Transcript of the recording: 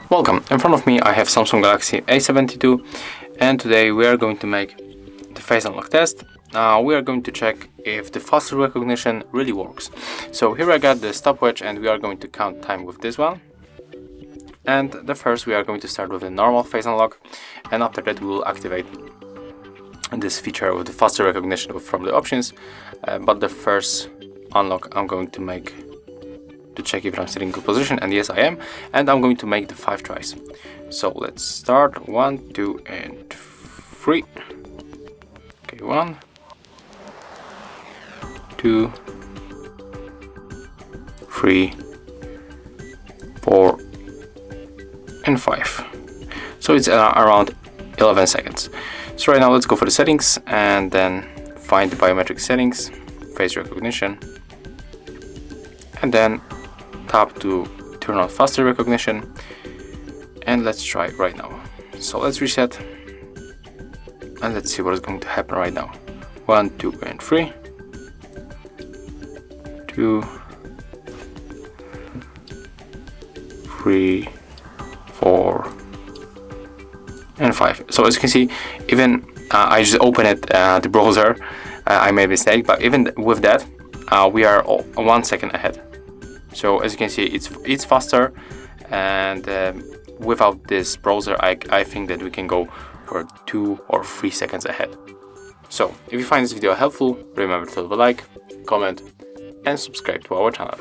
Welcome, in front of me I have Samsung Galaxy A72, and today we are going to make the face unlock test. We are going to check if the facial recognition really works. So here I got the stopwatch and we are going to count time with this one. And first we are going to start with the normal face unlock, and after that we will activate this feature with the facial recognition from the options. But the first unlock I'm going to make to check if I'm still in good position, and yes I am, and I'm going to make the 5 tries. So let's start. 1, 2 and 3. Okay, 1, 2, 3, 4 and 5. So it's around 11 seconds. So right now let's go for the settings and then find the biometric settings, face recognition, and then tap to turn on facial recognition, and let's try it right now. So let's reset and let's see what is going to happen right now. 1, 2 and 3, 2, 3, 4 and 5. So as you can see, even I just opened it, the browser, I made a mistake, but even with that we are 1 second ahead. So as you can see, it's faster, and without this browser I think that we can go for 2 or 3 seconds ahead. So if you find this video helpful, remember to leave a like, comment and subscribe to our channel.